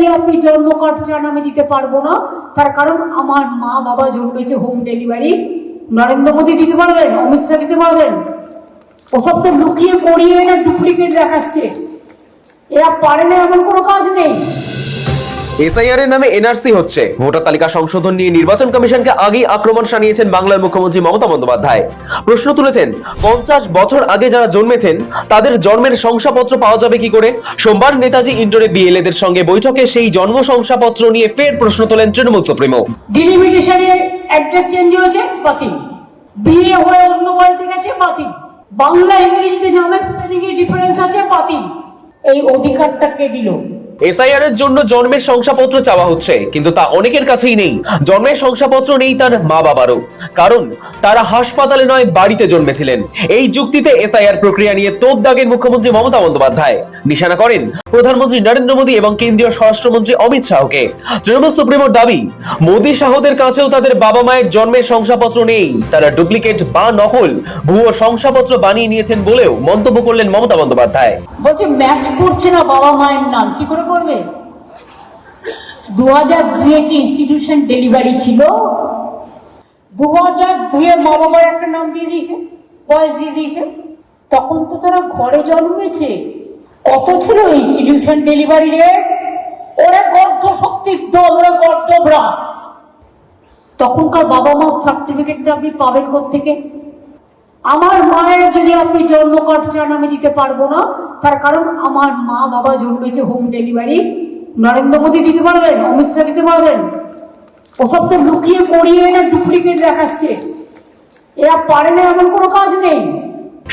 যদি আপনি জন্ম কার্ড চান আমি দিতে পারবো না, তার কারণ আমার মা বাবা জন্মেছে হোম ডেলিভারি। নরেন্দ্র মোদী দিতে পারবেন, অমিত শাহ দিতে পারবেন? ওসব তো লুকিয়ে পড়িয়ে না ডুপ্লিকেট দেখাচ্ছে। এরা পারে না, এমন কোনো কাজ নেই। এসআইআর এর নামে এনআরসি হচ্ছে। ভোটার তালিকা সংশোধন নিয়ে নির্বাচন কমিশনকে আগেই আক্রমণ শানিয়েছেন বাংলার মুখ্যমন্ত্রী মমতা বন্দ্যোপাধ্যায়। প্রশ্ন তুলেছেন, 50 বছর আগে যারা জন্মেছেন তাদের জন্মের শংসাপত্র পাওয়া যাবে কি করে? সোমবার নেতাজি ইন্ডোরে বিএলএদের সঙ্গে বৈঠকে সেই জন্ম শংসাপত্র নিয়ে ফের প্রশ্ন তোলেন তৃণমূল সুপ্রিমো। ডিলিমিটেশনে অ্যাড্রেস চেঞ্জ হয়েছে, বাতিল। বিয়ে হয়ে অন্য বাড়িতে গেছে, বাতিল। বাংলা ইংরেজিতে নামে স্পেলিং এর ডিফারেন্স আছে, বাতিল। এই অধিকারটা কে দিল? এসআইআর এর জন্য জন্মের শংসাপত্র চাওয়া হচ্ছে, কিন্তু তা অনেকের কাছেই নেই। জন্মের শংসাপত্র নেই তার মা বাবারও, কারণ তারা হাসপাতালে নয় বাড়িতে জন্মেছিলেন। এই যুক্তিতে এসআইআর প্রক্রিয়া নিয়ে তোপ দাগেন মুখ্যমন্ত্রী মমতা বন্দ্যোপাধ্যায়। নিশানা করেন প্রধানমন্ত্রী নরেন্দ্র মোদী এবং কেন্দ্রীয় স্বরাষ্ট্রমন্ত্রী অমিত শাহকে। তৃণমূল সুপ্রিমোর দাবি, মোদী শাহদের কাছেও তাদের বাবা মায়ের জন্মের শংসাপত্র নেই। তারা ডুপ্লিকেট বা নকল ভুয়ো শংসাপত্র বানিয়ে নিয়েছেন বলেও মন্তব্য করলেন মমতা বন্দ্যোপাধ্যায়। বলছে ম্যাচ করছে না বাবা মায়ের নাম, কি করে করবে? 2002 কি ইনস্টিটিউশন ডেলিভারি ছিল? 2002 মা বাবার একটা নাম দিয়ে দিয়েছে, বয়স দিয়ে দিয়েছে। তখন তো তারা ঘরে জন্মেছে। কত ছিল ইনস্টিটিউশন ডেলিভারি রেট? ওরা গর্ধ শক্তির দল, ওরা গর্ধবরা। তখনকার বাবা মার সার্টিফিকেটটা আপনি পাবেন কোত্থেকে? আমার মায়ের যদি আপনি জন্ম কার্ড চান আমি দিতে পারবো না, তার কারণ আমার মা বাবা জন্মেছে হোম ডেলিভারি। নরেন্দ্র মোদী দিতে পারবেন, অমিত শাহ দিতে পারবেন? ওসব তো লুকিয়ে পড়িয়ে না ডুপ্লিকেট দেখাচ্ছে। এরা পারে না, এমন কোনো কাজ নেই।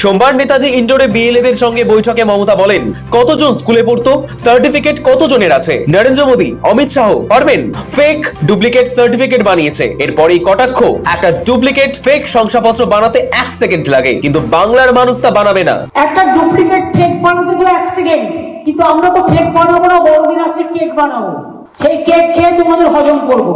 সোমবার নেতাজি ইন্ডোরে বিএলএদের সঙ্গে বৈঠকে মমতা বলেন, কতজন স্কুলে পড়তো, সার্টিফিকেট কতজনের আছে? নরেন্দ্র মোদী, অমিত শাহ পারবেন? ফেক ডুপ্লিকেট সার্টিফিকেট বানিয়েছে। এরপরেই কটাক্ষ, একটা ডুপ্লিকেট ফেক শংসাপত্র বানাতে 1 সেকেন্ড লাগে, কিন্তু বাংলার মানুষ তা বানাবে না। একটা ডুপ্লিকেট ফেক বানাতে তো 1 সেকেন্ড, কিন্তু আমরা তো ফেক বানাবো না, বড়দিন আসছে কেক বানাবো। সেই কেক খেয়ে তোমাদের হজম করবো।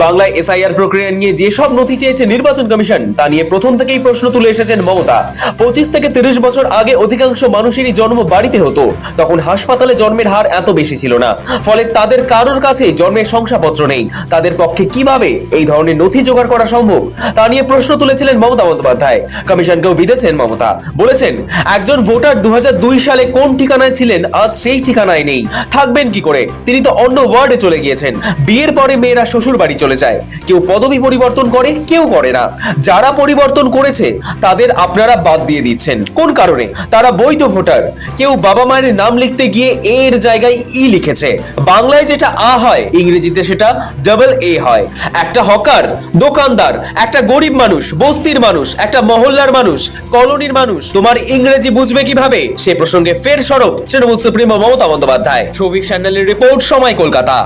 বাংলায় এসআইআর প্রক্রিয়া নিয়ে যেসব নথি চেয়েছে নির্বাচন কমিশন, তা নিয়ে প্রথম থেকেই প্রশ্ন তুলে এসেছেন মমতা। 25 থেকে 30 বছর আগে অধিকাংশ মানুষেরই জন্ম বাড়িতে হতো। তখন হাসপাতালে জন্মের হার এত বেশি ছিল না, ফলে তাদের কারোর কাছে জন্মের শংসাপত্র নেই। তাদের পক্ষে কিভাবে এই ধরনের নথি জোগাড় করা সম্ভব, তা নিয়ে প্রশ্ন তুলেছিলেন মমতা বন্দ্যোপাধ্যায়। কমিশনকেও বিঁধেছেন মমতা। বলেছেন, একজন ভোটার 2002 সালে কোন ঠিকানায় ছিলেন আজ সেই ঠিকানায় নেই, থাকবেন কি করে? তিনি তো অন্য ওয়ার্ডে চলে গিয়েছেন। বিয়ের পরে মেয়েরা শ্বশুর বাড়ি চলে যায়, কেউ পদবি পরিবর্তন করে, কেউ করে না। যারা পরিবর্তন করেছে তাদের আপনারা বাদ দিয়ে দিচ্ছেন। কোন কারণে? তারা বৈধ ভোটার। কেউ বাবা মায়ের নাম লিখতে গিয়ে এর জায়গায় ই লিখেছে। বাংলায় যেটা আ হয়, ইংরেজিতে সেটা ডাবল এ হয়। একটা হকার, দোকানদার, একটা গরিব মানুষ, বস্তির মানুষ, একটা মহল্লার মানুষ, কলোনির মানুষ তোমার ইংরেজি বুঝবে কিভাবে? সে প্রসঙ্গে ফের সরব তৃণমূল সুপ্রিমো মমতা বন্দ্যোপাধ্যায়। শৌভিক সান্যালের রিপোর্ট, সময়, কলকাতা।